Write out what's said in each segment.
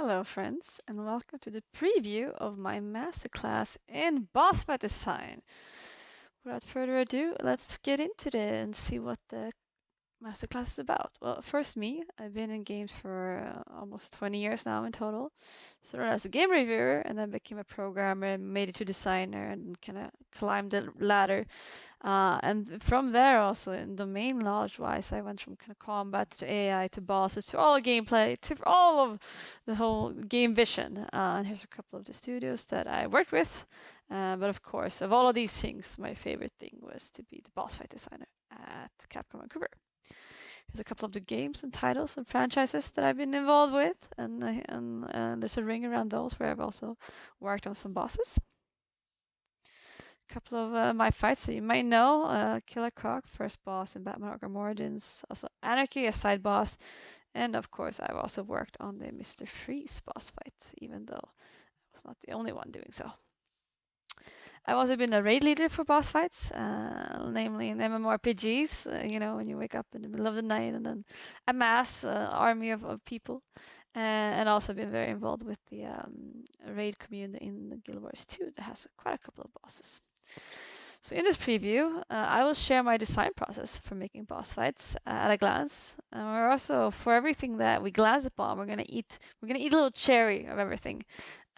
Hello, friends, and welcome to the preview of my masterclass in boss fight design. Without further ado, let's get into it and see what the masterclass is about. Well, first, me. I've been in games for almost 20 years now in total. Started as a game reviewer and then became a programmer, made it to designer, and kind of climbed the ladder. And from there, also in domain knowledge wise, I went from kind of combat to AI to bosses to all gameplay to all of the whole game vision. And here's a couple of the studios that I worked with. But of course, of all of these things, my favorite thing was to be the boss fight designer at Capcom Vancouver. Here's a couple of the games and titles and franchises that I've been involved with, and there's a ring around those where I've also worked on some bosses. A couple of my fights that you might know: Killer Croc, first boss in Batman Arkham Origins; also Anarchy, a side boss, and of course I've also worked on the Mr. Freeze boss fight, even though I was not the only one doing so. I've also been a raid leader for boss fights, namely in MMORPGs. When you wake up in the middle of the night and then a mass army of people, and also been very involved with the raid community in the Guild Wars 2 that has quite a couple of bosses. So in this preview, I will share my design process for making boss fights at a glance. We're also, for everything that we glance upon, we're gonna eat a little cherry of everything.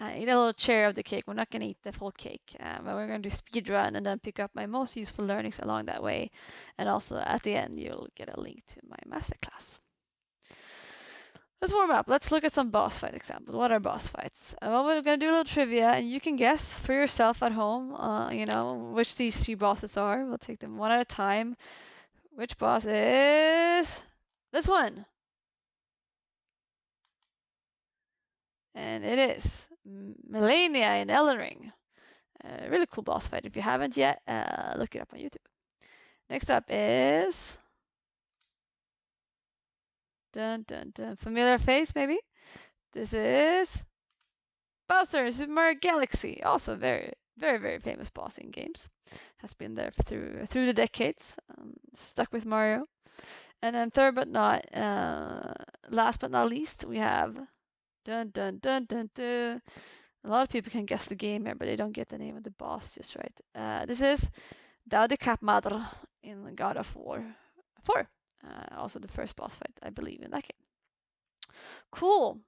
Eat a little cherry of the cake. We're not gonna eat the full cake, but we're gonna do speed run and then pick up my most useful learnings along that way. And also at the end, you'll get a link to my masterclass. Let's warm up. Let's look at some boss fight examples. What are boss fights? Well, we're going to do a little trivia, and you can guess for yourself at home, which these three bosses are. We'll take them one at a time. Which boss is this one? And it is Melania in Elden Ring. Really cool boss fight. If you haven't yet, look it up on YouTube. Next up is... Dun dun dun. Familiar face, maybe? This is Bowser in Super Mario Galaxy. Also very, very, very famous boss in games. Has been there through the decades. Stuck with Mario. And then last but not least, we have dun dun dun dun dun. A lot of people can guess the game here, but they don't get the name of the boss just right. This is Dao de Capmadre in God of War 4. Also the first boss fight, I believe, in that game. Cool.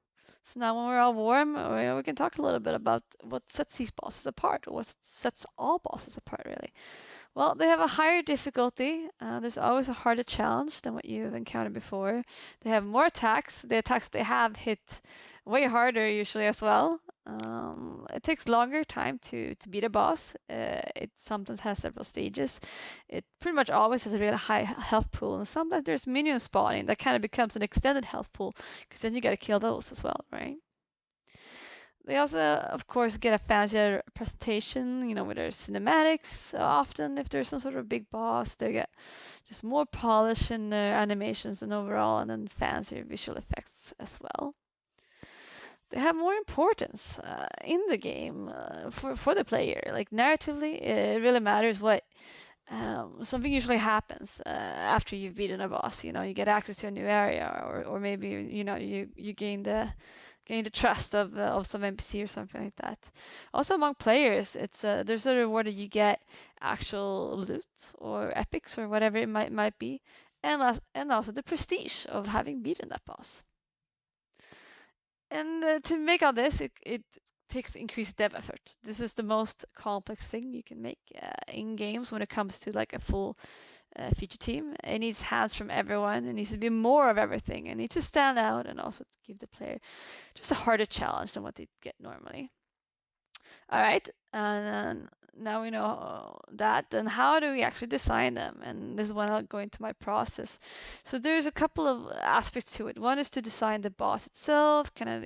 So now when we're all warm, we can talk a little bit about what sets these bosses apart, or what sets all bosses apart, really. Well, they have a higher difficulty. There's always a harder challenge than what you've encountered before. They have more attacks. The attacks they have hit way harder usually as well. It takes longer time to beat a boss. It sometimes has several stages. It pretty much always has a really high health pool, and sometimes there's minion spawning that kind of becomes an extended health pool, because then you gotta kill those as well, right? They also, of course, get a fancier presentation, with their cinematics. Often, if there's some sort of big boss, they get just more polish in their animations and overall, and then fancier visual effects as well. They have more importance in the game for the player. Like narratively, it really matters what something usually happens after you've beaten a boss. You get access to a new area, or maybe you gain the trust of some NPC or something like that. Also among players, it's there's a reward that you get actual loot or epics or whatever it might be, and also the prestige of having beaten that boss. And to make all this, it takes increased dev effort. This is the most complex thing you can make in games when it comes to like a full feature team. It needs hands from everyone. It needs to be more of everything. It needs to stand out and also to give the player just a harder challenge than what they get normally. All right, and now we know that. Then how do we actually design them? And this is when I'll go into my process. So there's a couple of aspects to it. One is to design the boss itself, kind of,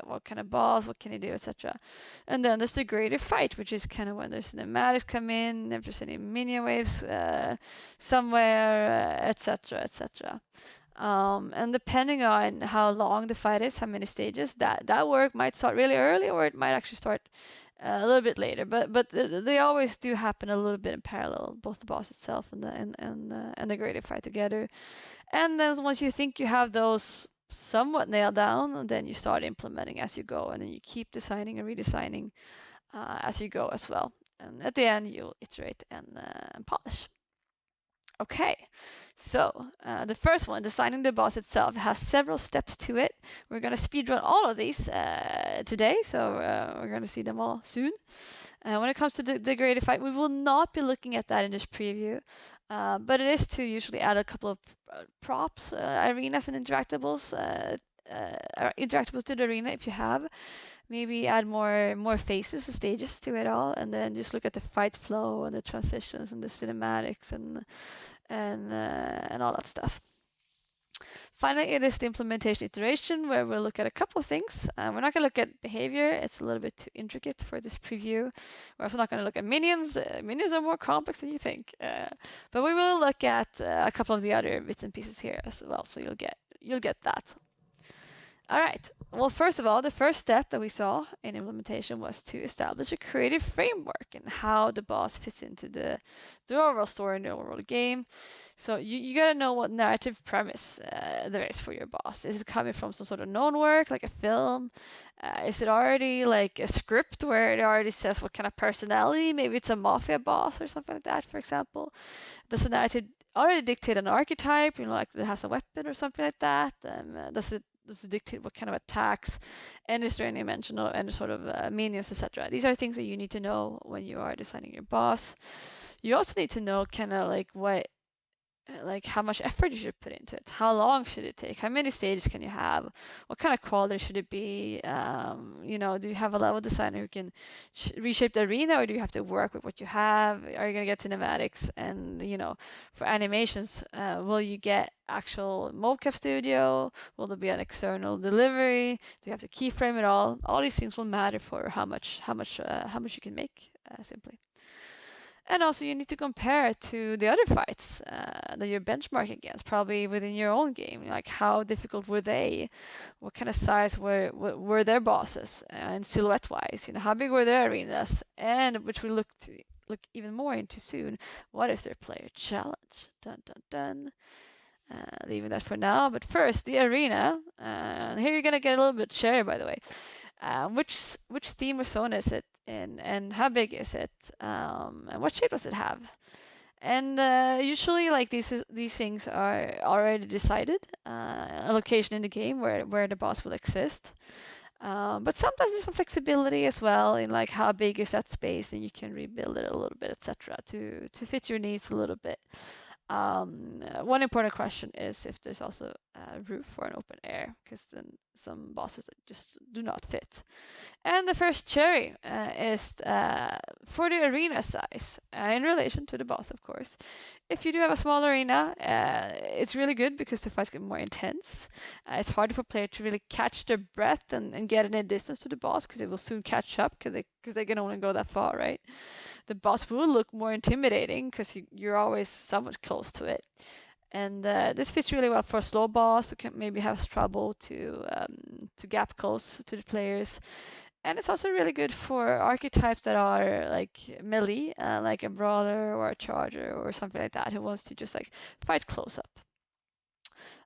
what kind of boss, what can he do, etc. And then there's the greater fight, which is kind of when there's cinematics come in, if there's any minion waves somewhere, etc., etc. And depending on how long the fight is, how many stages, that work might start really early, or it might actually start a little bit later. But they always do happen a little bit in parallel, both the boss itself and the greater fight together. And then once you think you have those somewhat nailed down, and then you start implementing as you go, and then you keep designing and redesigning as you go as well. And at the end, you'll iterate and polish. Okay, so the first one, designing the boss itself, has several steps to it. We're going to speedrun all of these today, so we're going to see them all soon. When it comes to the graded fight, we will not be looking at that in this preview, but it is to usually add a couple of props, arenas, and interactables to the arena if you have. Maybe add more phases and stages to it all, and then just look at the fight flow and the transitions and the cinematics and all that stuff. Finally, it is the implementation iteration, where we'll look at a couple of things. We're not going to look at behavior. It's a little bit too intricate for this preview. We're also not going to look at minions. Minions are more complex than you think. But we will look at a couple of the other bits and pieces here as well, so you'll get that. All right. Well, first of all, the first step that we saw in implementation was to establish a creative framework and how the boss fits into the overall story and the overall game. So you gotta know what narrative premise there is for your boss. Is it coming from some sort of known work, like a film? Is it already like a script where it already says what kind of personality? Maybe it's a mafia boss or something like that, for example. Does the narrative already dictate an archetype? Like it has a weapon or something like that. Does it dictate what kind of attacks, and is there any mention of any sort of minions, etc. These are things that you need to know when you are designing your boss. You also need to know kind of like how much effort you should put into it. How long should it take? How many stages can you have? What kind of quality should it be? Do you have a level designer who can reshape the arena, or do you have to work with what you have? Are you going to get cinematics? And, for animations, will you get actual mocap studio? Will there be an external delivery? Do you have to keyframe it all? All these things will matter for how much you can make, simply. And also you need to compare it to the other fights that you're benchmarking against, probably within your own game. Like how difficult were they? What kind of size were their bosses? And silhouette-wise, how big were their arenas? And which we look even more into soon. What is their player challenge? Dun dun dun. Leaving that for now. But first, the arena. Here you're gonna get a little bit cherry, by the way. Which theme or zone is it in, and how big is it, and what shape does it have? And usually, like these things are already decided. A location in the game where the boss will exist. But sometimes there's some flexibility as well in like how big is that space, and you can rebuild it a little bit, etc., to fit your needs a little bit. One important question is if there's also a roof for an open air, because then some bosses that just do not fit. And the first cherry is for the arena size in relation to the boss, of course. If you do have a small arena, it's really good because the fights get more intense. It's harder for players to really catch their breath and get any distance to the boss, because it will soon catch up, because they can only go that far, right? The boss will look more intimidating because you're always somewhat close to it. And this fits really well for a slow boss who can maybe have trouble to gap close to the players. And it's also really good for archetypes that are like melee, like a brawler or a charger or something like that, who wants to just like fight close up.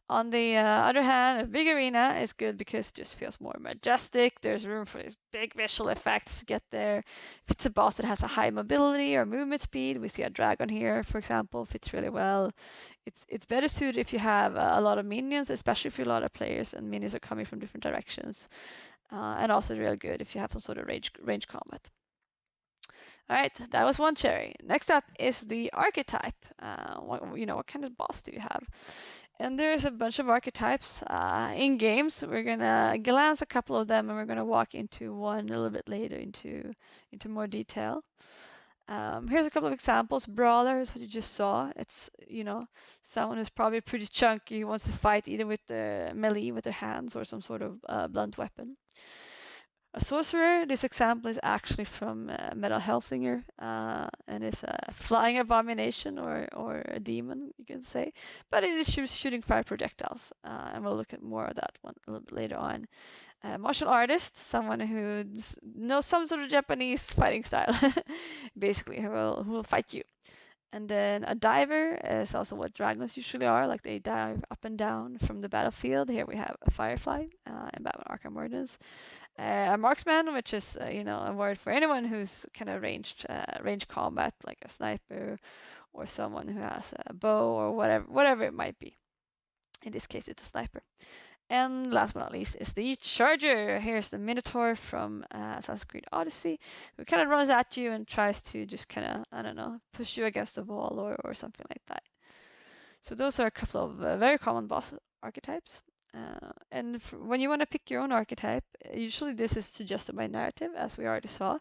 On the other hand, a big arena is good because it just feels more majestic. There's room for these big visual effects to get there. If it's a boss that has a high mobility or movement speed, we see a dragon here, for example, fits really well. It's better suited if you have a lot of minions, especially if you're a lot of players and minions are coming from different directions. And also really good if you have some sort of range combat. All right, that was one cherry. Next up is the archetype. What kind of boss do you have? And there's a bunch of archetypes in games. We're gonna glance a couple of them, and we're gonna walk into one a little bit later into more detail. Here's a couple of examples. Brawler is what you just saw. It's someone who's probably pretty chunky, who wants to fight either with the melee with their hands or some sort of blunt weapon. A sorcerer, this example is actually from Metal Hellsinger, and it's a flying abomination or a demon, you can say. But it is shooting fire projectiles, and we'll look at more of that one a little bit later on. Martial artist, someone who knows some sort of Japanese fighting style, basically, who will fight you. And then a diver is also what dragons usually are, like they dive up and down from the battlefield. Here we have a firefly in Batman Arkham Origins. A marksman, which is a word for anyone who's kind of range combat, like a sniper or someone who has a bow or whatever it might be. In this case, it's a sniper. And last but not least is the Charger. Here's the Minotaur from Assassin's Creed Odyssey, who kind of runs at you and tries to just kind of, I don't know, push you against the wall or something like that. So those are a couple of very common boss archetypes. And when you want to pick your own archetype, usually this is suggested by narrative, as we already saw.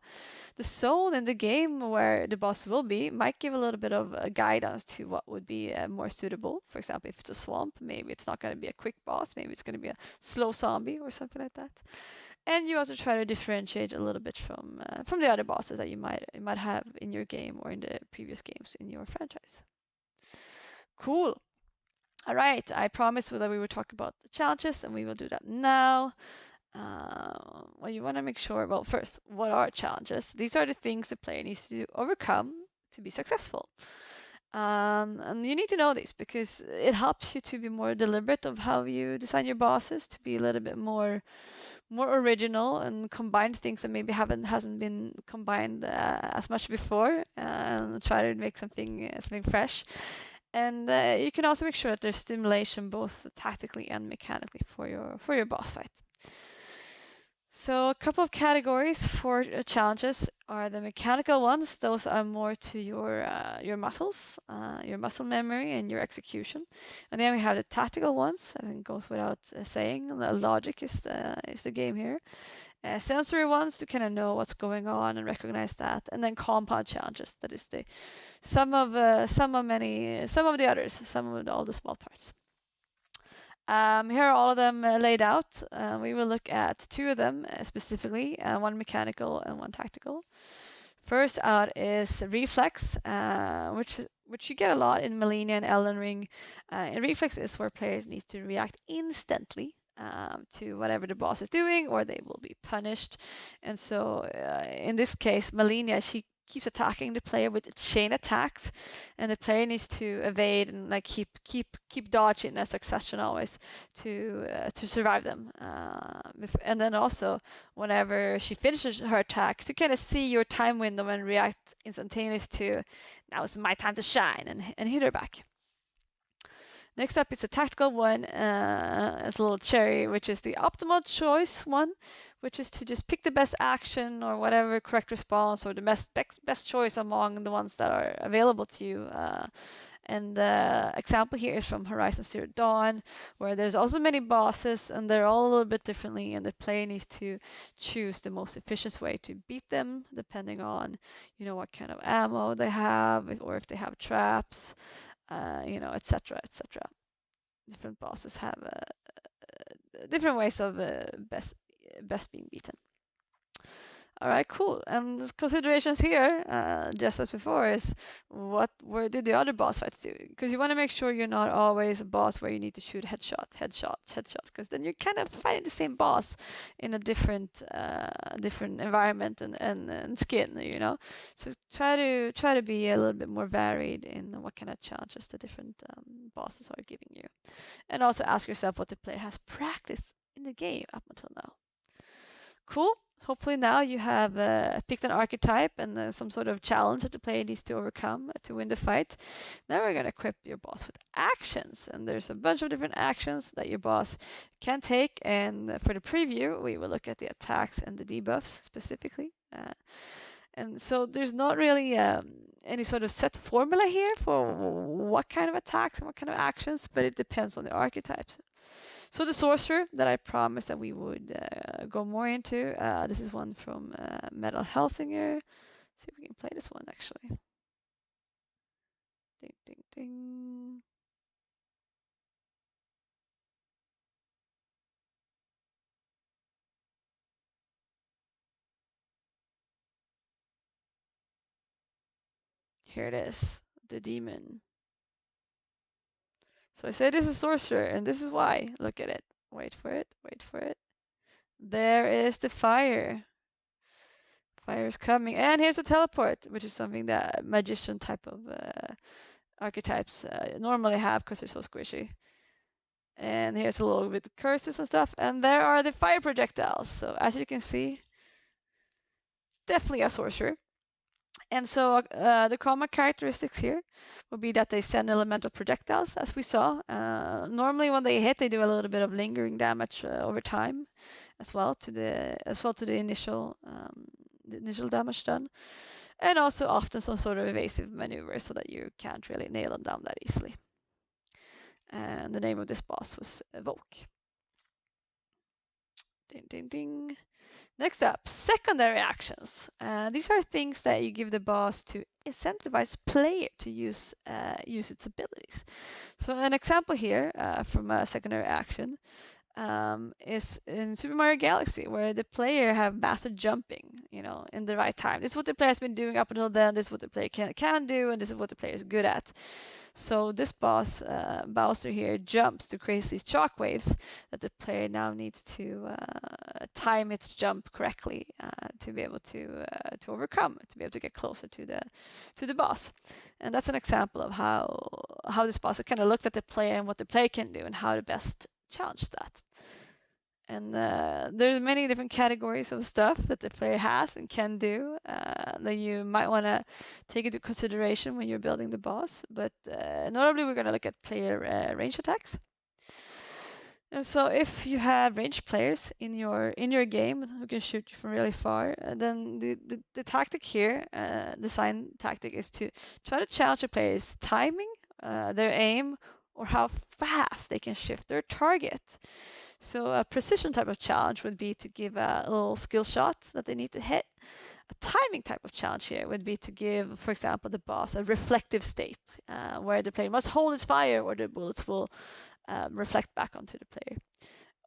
The zone in the game where the boss will be might give a little bit of a guidance to what would be more suitable. For example, if it's a swamp, maybe it's not going to be a quick boss, maybe it's going to be a slow zombie or something like that. And you also try to differentiate a little bit from the other bosses that you might have in your game or in the previous games in your franchise. Cool. All right, I promised that we would talk about the challenges, and we will do that now. Well, you want to make sure, well, first, what are challenges? These are the things the player needs to overcome to be successful. And you need to know these because it helps you to be more deliberate of how you design your bosses, to be a little bit more original and combine things that maybe hasn't been combined as much before, and try to make something fresh. And you can also make sure that there's stimulation both tactically and mechanically for your boss fight. So a couple of categories for challenges are the mechanical ones. Those are more to your muscles, your muscle memory, and your execution. And then we have the tactical ones. I think it goes without saying. The logic is the game here. Sensory ones to kind of know what's going on and recognize that, and then compound challenges. That is the some of the others, all the small parts. Here are all of them laid out. We will look at two of them specifically, one mechanical and one tactical. First out is reflex, which you get a lot in Malenia and Elden Ring. Reflex is where players need to react instantly to whatever the boss is doing, or they will be punished. And so, in this case, Malenia, she keeps attacking the player with chain attacks, and the player needs to evade and like keep dodging a succession always to survive them. And then also, whenever she finishes her attack, to kind of see your time window and react instantaneously to, now it's my time to shine, and hit her back. Next up is a tactical one, as a little cherry, which is the optimal choice one, which is to just pick the best action or whatever correct response or the best choice among the ones that are available to you. And the example here is from Horizon Zero Dawn, where there's also many bosses and they're all a little bit differently, and the player needs to choose the most efficient way to beat them, depending on what kind of ammo they have or if they have traps. Etc., etc. Different bosses have different ways of best being beaten. All right, cool. And considerations here, just as before, is where did the other boss fights do? Because you want to make sure you're not always a boss where you need to shoot headshots, because then you're kind of fighting the same boss in a different environment and skin, So try to be a little bit more varied in what kind of challenges the different bosses are giving you, and also ask yourself what the player has practiced in the game up until now. Cool. Hopefully now you have picked an archetype and some sort of challenge that the player needs to overcome to win the fight. Now we're going to equip your boss with actions, and there's a bunch of different actions that your boss can take, and for the preview we will look at the attacks and the debuffs specifically. And so there's not really any sort of set formula here for what kind of attacks and what kind of actions, but it depends on the archetypes. So the sorcerer that I promised that we would go more into, this is one from Metal Hellsinger. See if we can play this one actually. Ding, ding, ding. Here it is, the demon. So I said this is sorcerer, and this is why. Look at it. Wait for it. There is the fire. Fire is coming. And here's a teleport, which is something that magician type of archetypes normally have because they're so squishy. And here's a little bit of curses and stuff. And there are the fire projectiles. So as you can see, definitely a sorcerer. And so the common characteristics here will be that they send elemental projectiles, as we saw. Normally, when they hit, they do a little bit of lingering damage over time, as well to the initial damage done, and also often some sort of evasive maneuver so that you can't really nail them down that easily. And the name of this boss was Evoke. Ding ding ding. Next up, secondary actions. These are things that you give the boss to incentivize player to use its abilities. So an example here from a secondary action is in Super Mario Galaxy, where the player have master jumping, in the right time. This is what the player has been doing up until then. This is what the player can do, and this is what the player is good at. So this boss, Bowser here, jumps to create these shockwaves that the player now needs to time its jump correctly to be able to overcome, to be able to get closer to the boss. And that's an example of how this boss kind of looked at the player and what the player can do and how to best challenge that. And there's many different categories of stuff that the player has and can do that you might want to take into consideration when you're building the boss. But notably, we're going to look at player range attacks. And so if you have ranged players in your game who can shoot you from really far, then the tactic here, design tactic, is to try to challenge the player's timing, their aim, or how fast they can shift their target. So a precision type of challenge would be to give a little skill shot that they need to hit. A timing type of challenge here would be to give, for example, the boss a reflective state, where the player must hold its fire or the bullets will reflect back onto the player.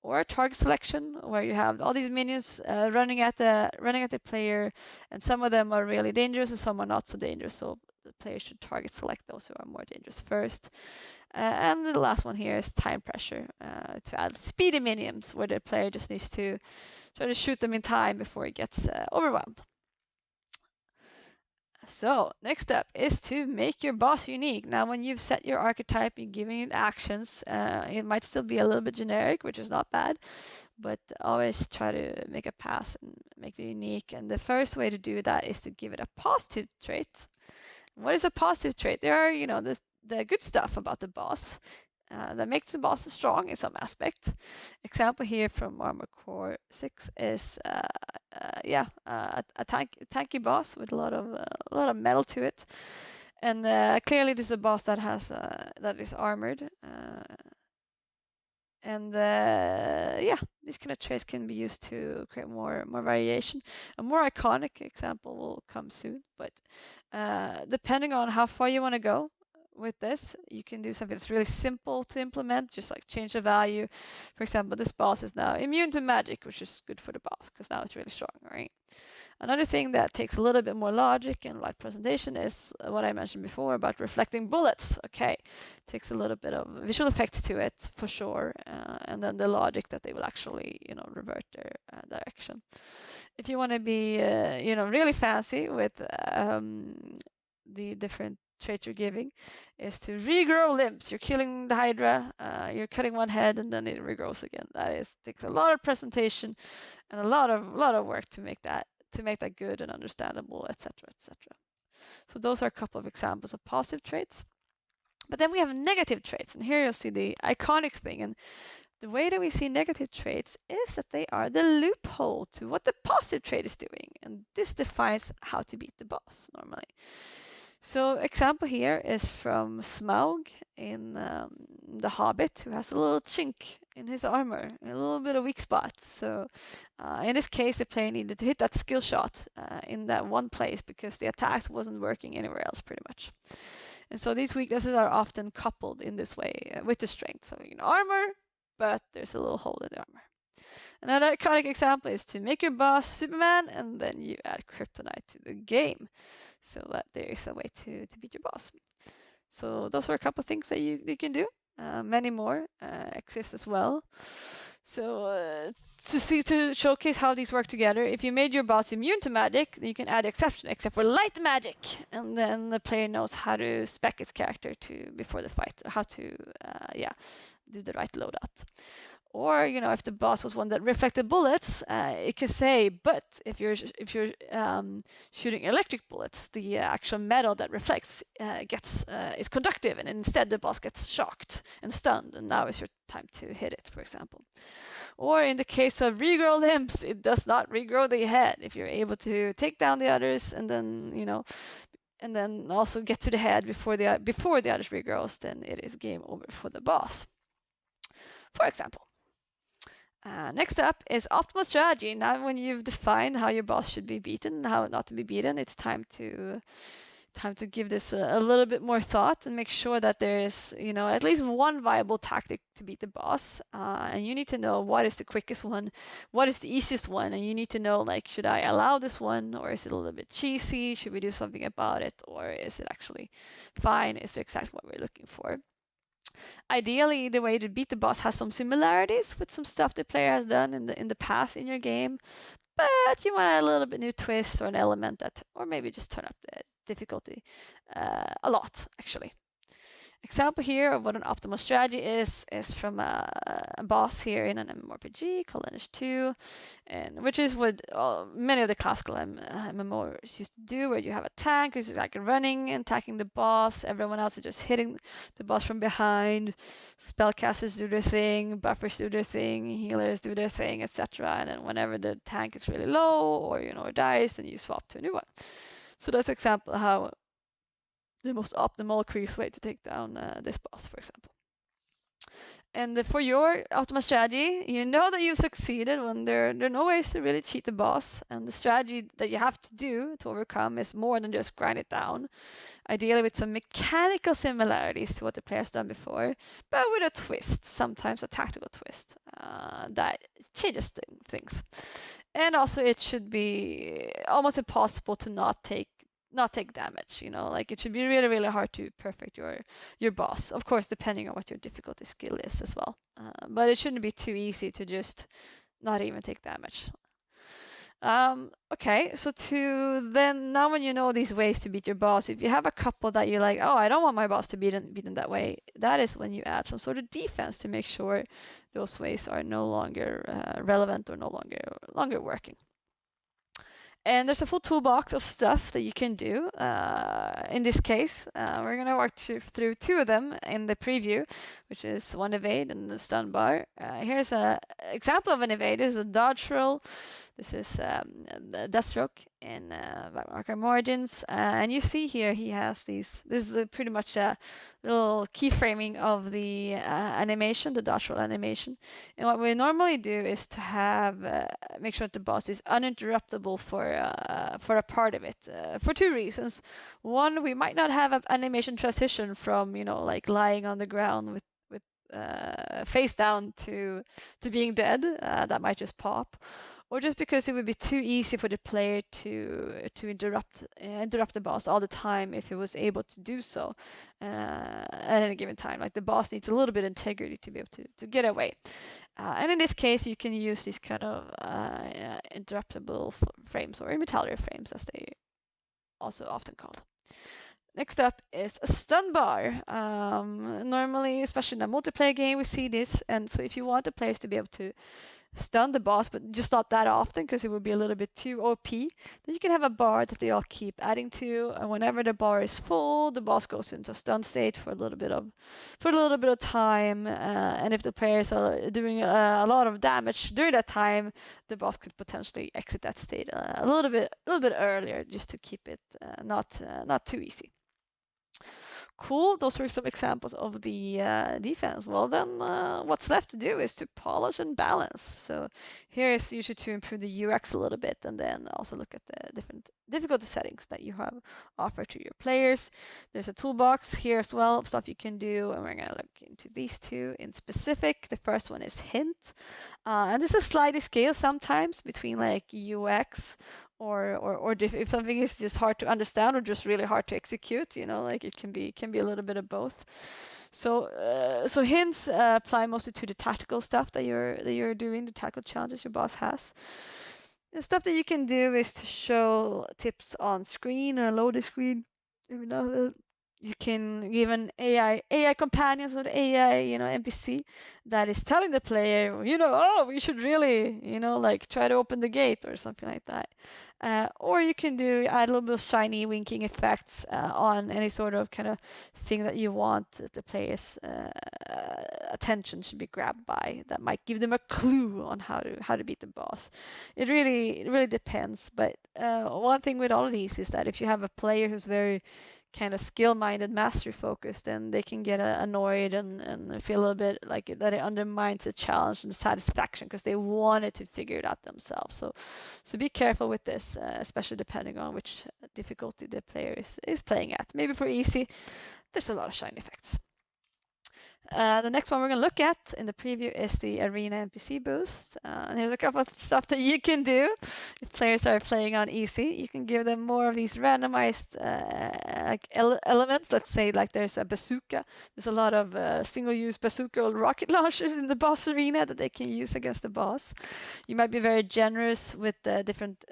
Or a target selection, where you have all these minions running at the player, and some of them are really dangerous and some are not so dangerous. So the player should target select those who are more dangerous first. And the last one here is time pressure, to add speedy minions, where the player just needs to try to shoot them in time before he gets overwhelmed. So next up is to make your boss unique. Now, when you've set your archetype, you're giving it actions, it might still be a little bit generic, which is not bad, but always try to make a pass and make it unique. And the first way to do that is to give it a positive trait. What is a positive trait? There are, the good stuff about the boss that makes the boss strong in some aspect. Example here from Armor Core 6 is a tanky boss with a lot of metal to it, and clearly this is a boss that has that is armored. And these kind of traits can be used to create more variation. A more iconic example will come soon, but depending on how far you want to go with this, you can do something that's really simple to implement, just like change the value. For example, this boss is now immune to magic, which is good for the boss because now it's really strong, right? Another thing that takes a little bit more logic and light presentation is what I mentioned before about reflecting bullets. Okay, takes a little bit of visual effects to it for sure, and then the logic that they will actually, revert their direction. If you want to be, really fancy with the different trait you're giving, is to regrow limbs. You're killing the Hydra, you're cutting one head, and then it regrows again. That takes a lot of presentation and a lot of work to make that good and understandable, etc., etc. So those are a couple of examples of positive traits. But then we have negative traits, and here you'll see the iconic thing. And the way that we see negative traits is that they are the loophole to what the positive trait is doing, and this defines how to beat the boss normally. So example here is from Smaug in The Hobbit, who has a little chink in his armor, a little bit of weak spot. So in this case, the player needed to hit that skill shot in that one place because the attack wasn't working anywhere else pretty much. And so these weaknesses are often coupled in this way with the strength. So armor, but there's a little hole in the armor. Another iconic example is to make your boss Superman, and then you add kryptonite to the game, so that there is a way to beat your boss. So those are a couple of things that you can do. Many more exist as well. So to showcase how these work together, if you made your boss immune to magic, then you can add exception except for light magic, and then the player knows how to spec its character to before the fight, or how to do the right loadout. Or if the boss was one that reflected bullets, it can say, but if you're shooting electric bullets, the actual metal that reflects is conductive, and instead the boss gets shocked and stunned, and now is your time to hit it, for example. Or in the case of regrow limbs, it does not regrow the head. If you're able to take down the others and then also get to the head before the others regrows, then it is game over for the boss, for example. Next up is optimal strategy. Now, when you've defined how your boss should be beaten and how not to be beaten, it's time to give this a little bit more thought and make sure that there is, at least one viable tactic to beat the boss. And you need to know what is the quickest one, what is the easiest one, and you need to know, like, should I allow this one, or is it a little bit cheesy? Should we do something about it, or is it actually fine? Is it exactly what we're looking for? Ideally, the way to beat the boss has some similarities with some stuff the player has done in the past in your game, but you want a little bit new twist or an element that, or maybe just turn up the difficulty a lot, actually. Example here of what an optimal strategy is from a boss here in an MMORPG called Lineage 2, and which is what many of the classical MMOs used to do, where you have a tank who's like running and attacking the boss, everyone else is just hitting the boss from behind, spellcasters do their thing, buffers do their thing, healers do their thing, etc. And then whenever the tank is really low or dies, then you swap to a new one. So that's an example how the most optimal, quickest way to take down this boss, for example. And for your optimal strategy, you know that you've succeeded when there are no ways to really cheat the boss, and the strategy that you have to do to overcome is more than just grind it down, ideally with some mechanical similarities to what the player's done before, but with a twist, sometimes a tactical twist that changes things. And also, it should be almost impossible to not take damage, like it should be really, really hard to perfect your boss, of course, depending on what your difficulty skill is as well, but it shouldn't be too easy to just not even take damage. Okay, so now when you know these ways to beat your boss, if you have a couple that you're like, oh, I don't want my boss to beaten that way, that is when you add some sort of defense to make sure those ways are no longer relevant or no longer working. And there's a full toolbox of stuff that you can do. In this case, we're going to work through two of them in the preview, which is one evade and the stun bar. Here's an example of an evade. This is a dodge roll. This is Deathstroke in Black Market Origins. And you see here he has these. This is pretty much a little keyframing of the animation, the dodge roll animation. And what we normally do is to have make sure that the boss is uninterruptible for a part of it, for two reasons. One, we might not have an animation transition from like lying on the ground with face down to being dead. That might just pop. Or just because it would be too easy for the player to interrupt the boss all the time if it was able to do so at any given time. Like the boss needs a little bit of integrity to be able to get away. And in this case, you can use these kind of interruptible frames, or immortality frames as they also often called. Next up is a stun bar. Normally, especially in a multiplayer game, we see this, and so if you want the players to be able to stun the boss, but just not that often because it would be a little bit too OP, then you can have a bar that they all keep adding to, and whenever the bar is full, the boss goes into a stun state for a little bit of time, and if the players are doing a lot of damage during that time, the boss could potentially exit that state a little bit earlier, just to keep it not too easy. Cool, those were some examples of the defense. Well, then what's left to do is to polish and balance. So here is usually to improve the UX a little bit, and then also look at the different difficulty settings that you have offered to your players. There's a toolbox here as well of stuff you can do, and we're going to look into these two in specific. The first one is hint, and there's a sliding scale sometimes between like UX or if something is just hard to understand or just really hard to execute, like it can be a little bit of both. So hints apply mostly to the tactical stuff that you're doing, the tactical challenges your boss has. The stuff that you can do is to show tips on screen or load the screen. Every now and then you can give an AI companion, or the AI, NPC that is telling the player, oh, we should really, like try to open the gate or something like that. Or you can add a little bit of shiny winking effects on any sort of kind of thing that you want the player's attention should be grabbed by, that might give them a clue on how to beat the boss. It really depends. But one thing with all of these is that if you have a player who's very kind of skill-minded, mastery-focused, then they can get annoyed and feel a little bit like that it undermines the challenge and the satisfaction because they wanted to figure it out themselves. So be careful with this, especially depending on which difficulty the player is playing at. Maybe for easy, there's a lot of shiny effects. The next one we're going to look at in the preview is the Arena NPC boost. And here's a couple of stuff that you can do if players are playing on easy. You can give them more of these randomized like elements. Let's say like there's a bazooka. There's a lot of single-use bazooka or rocket launchers in the boss arena that they can use against the boss. You might be very generous with the different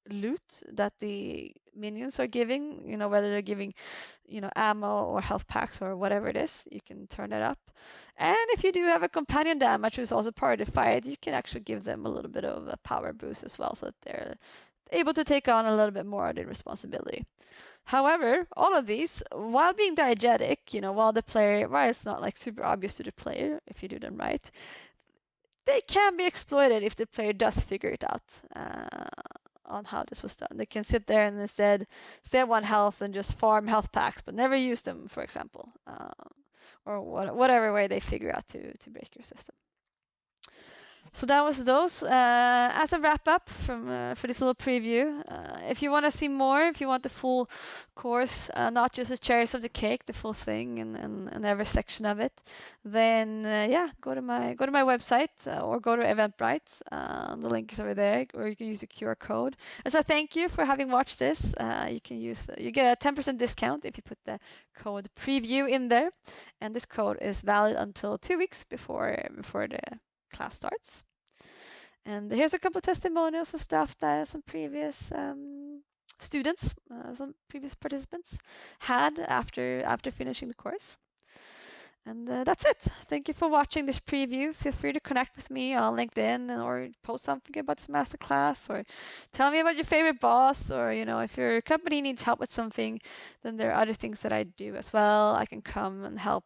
loot that the minions are giving, whether they're giving, ammo or health packs or whatever it is, you can turn it up. And if you do have a companion damage who's also part of the fight, you can actually give them a little bit of a power boost as well, so that they're able to take on a little bit more of the responsibility. However, all of these, while being diegetic, while it's not like super obvious to the player if you do them right, they can be exploited if the player does figure it out on how this was done. They can sit there and instead stay at 1 health and just farm health packs, but never use them, for example, or whatever way they figure out to break your system. So that was those. As a wrap up for this little preview, if you want to see more, if you want the full course, not just the cherries of the cake, the full thing and every section of it, then go to my website or go to Eventbrite. The link is over there, or you can use the QR code. As a thank you for having watched this, you get a 10% discount if you put the code preview in there, and this code is valid until 2 weeks before the class starts. And here's a couple of testimonials and stuff that some previous students, some previous participants had after finishing the course. And that's it. Thank you for watching this preview. Feel free to connect with me on LinkedIn or post something about this masterclass, or tell me about your favorite boss, or if your company needs help with something, then there are other things that I do as well. I can come and help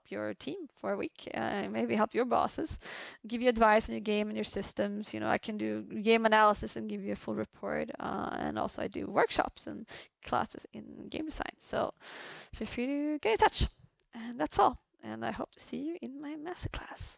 your team for a week, maybe help your bosses, give you advice on your game and your systems. I can do game analysis and give you a full report, and also I do workshops and classes in game design. So feel free to get in touch. And that's all. And I hope to see you in my masterclass.